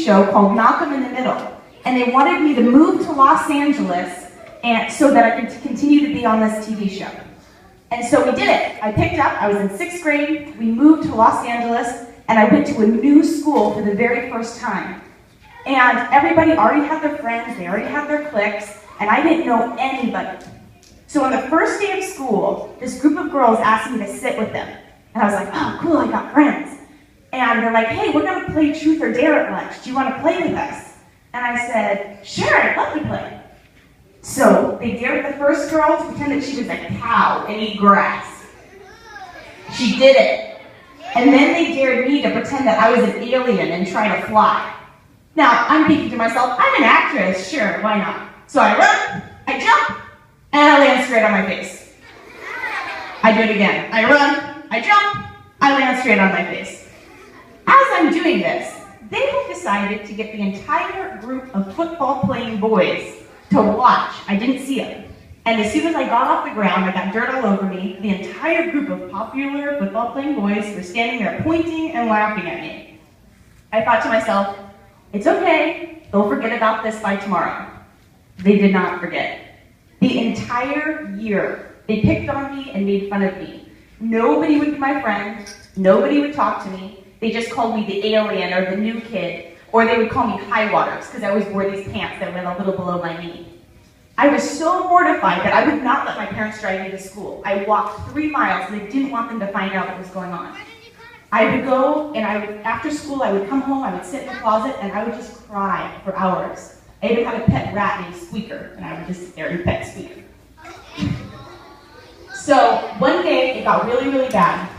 show called Malcolm in the Middle. And they wanted me to move to Los Angeles and so that I could continue to be on this TV show. And so we did it. I picked up, I was in 6th grade, we moved to Los Angeles, and I went to a new school for the very first time. And everybody already had their friends, they already had their cliques, and I didn't know anybody. So on the first day of school, this group of girls asked me to sit with them. And I was like, oh, cool, I got friends. And they're like, hey, we're gonna play Truth or Dare at lunch. Do you wanna play with us? And I said, sure, I'd love to play. So they dared the first girl to pretend that she was a cow and eat grass. She did it. And then they dared me to pretend that I was an alien and try to fly. Now, I'm thinking to myself, I'm an actress, sure, why not? So I run, I jump, and I land straight on my face. I do it again. I run, I jump, I land straight on my face. As I'm doing this, they have decided to get the entire group of football-playing boys to watch. I didn't see them. And as soon as I got off the ground, I got dirt all over me. The entire group of popular football-playing boys were standing there pointing and laughing at me. I thought to myself, it's okay, they'll forget about this by tomorrow. They did not forget. The entire year, they picked on me and made fun of me. Nobody would be my friend, nobody would talk to me. They just called me the alien or the new kid, or they would call me high waters because I always wore these pants that went a little below my knee. I was so mortified that I would not let my parents drive me to school. I walked 3 miles and I didn't want them to find out what was going on. I would go and after school I would come home, I would sit in the closet and I would just cry for hours. I even had a pet rat named Squeaker and I would just sit there and pet Squeaker. So one day it got really, really bad.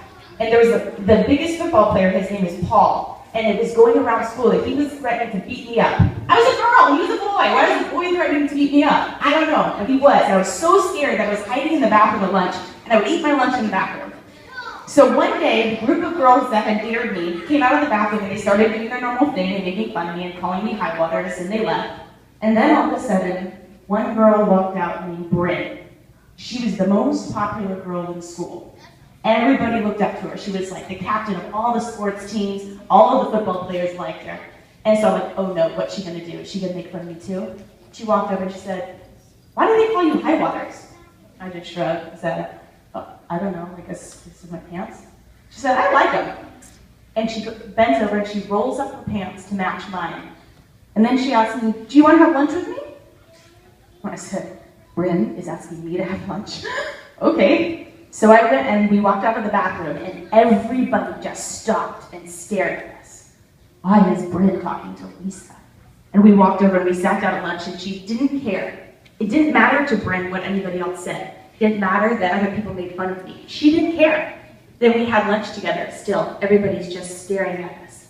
And there was the biggest football player, his name is Paul, and it was going around school that he was threatening to beat me up. I was a girl, he was a boy. Why was the boy threatening to beat me up? I don't know, but he was. And I was so scared that I was hiding in the bathroom at lunch, and I would eat my lunch in the bathroom. So one day, a group of girls that had dared me came out of the bathroom and they started doing their normal thing and making fun of me and calling me high waters, and they left. And then all of a sudden, one girl walked out named Bryn. She was the most popular girl in school. Everybody looked up to her. She was like the captain of all the sports teams. All of the football players liked her. And so I'm like, oh no, what's she gonna do? Is she gonna make fun of me too? She walked over and she said, why do they call you high waters? I just shrugged and said, oh, I don't know, I guess this is my pants. She said, I like them. And she bends over and she rolls up her pants to match mine. And then she asked me, do you want to have lunch with me? And I said, Bryn is asking me to have lunch. Okay. So I went and we walked out of the bathroom and everybody just stopped and stared at us. Why is Bryn talking to Lisa? And we walked over and we sat down at lunch and she didn't care. It didn't matter to Bryn what anybody else said. It didn't matter that other people made fun of me. She didn't care. Then we had lunch together. Still, everybody's just staring at us.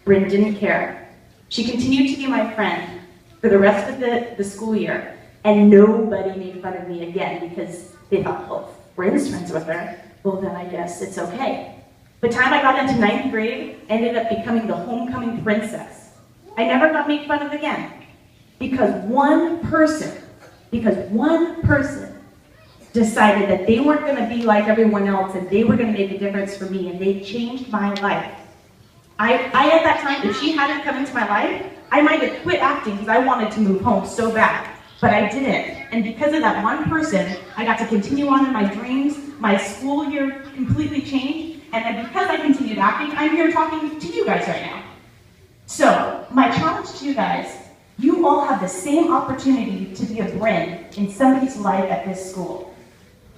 Bryn didn't care. She continued to be my friend for the rest of the school year, and nobody made fun of me again because they thought, well, if Bryn's friends with her, well then I guess it's okay. By the time I got into 9th grade, I ended up becoming the homecoming princess. I never got made fun of again because one person decided that they weren't going to be like everyone else and they were going to make a difference for me, and they changed my life. I at that time, if she hadn't come into my life, I might have quit acting because I wanted to move home so bad, but I didn't. And because of that one person, I got to continue on in my dreams. My school year completely changed, and then because I continued acting, I'm here talking to you guys right now. So, my challenge to you guys, you all have the same opportunity to be a Bryn in somebody's life at this school.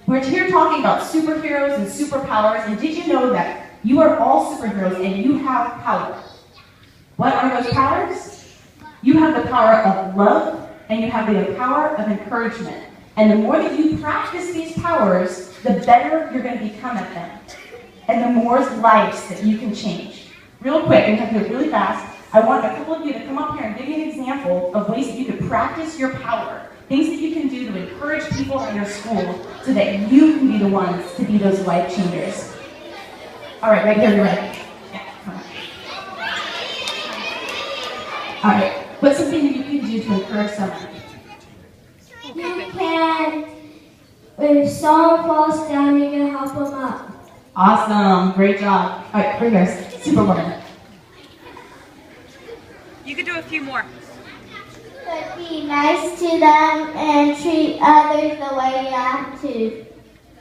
We're here talking about superheroes and superpowers, and did you know that you are all superheroes and you have power? What are those powers? You have the power of love, and you have the power of encouragement. And the more that you practice these powers, the better you're going to become at them. And the more lives that you can change. Real quick, I'm going to do it really fast. I want a couple of you to come up here and give me an example of ways that you can practice your power. Things that you can do to encourage people in your school so that you can be the ones to be those life changers. All right, right here, you're ready. Yeah, come on. All right, what's something that you can do to encourage someone? You can, if someone falls down, you can help them up. Awesome, great job. All right, bring yours. Superwoman. You could do a few more. But be nice to them and treat others the way you have to.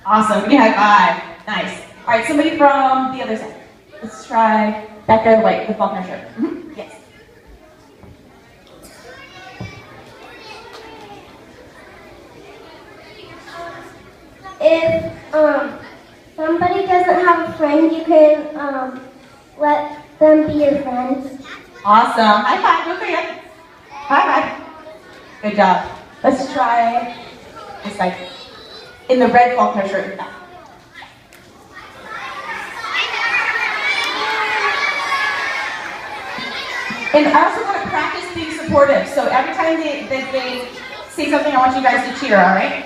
Awesome. Give me a high five. Nice. All right, somebody from the other side. Let's try that guy in white, the Faulkner shirt. Yes. If somebody doesn't have a friend, you can let them be your friend. Awesome. High five. Good for you. High five. Good job. Let's try this side. In the red Faulkner shirt in the back. And I also want to practice being supportive. So every time they say something, I want you guys to cheer, all right?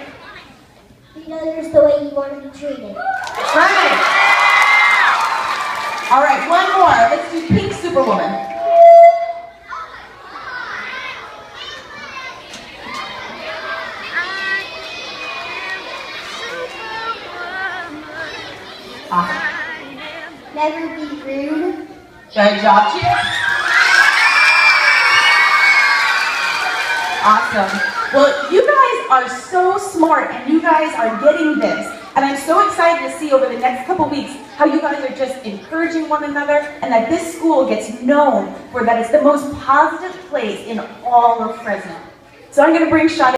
Treat others the way you want to be treated. Right. All right, one more. Let's do Pink Superwoman. Awesome. Never be rude. Good job, cheer. Awesome. Well, you guys are so smart and you guys are getting this. And I'm so excited to see over the next couple weeks how you guys are just encouraging one another and that this school gets known for that it's the most positive place in all of Fresno. So I'm going to bring Shadi.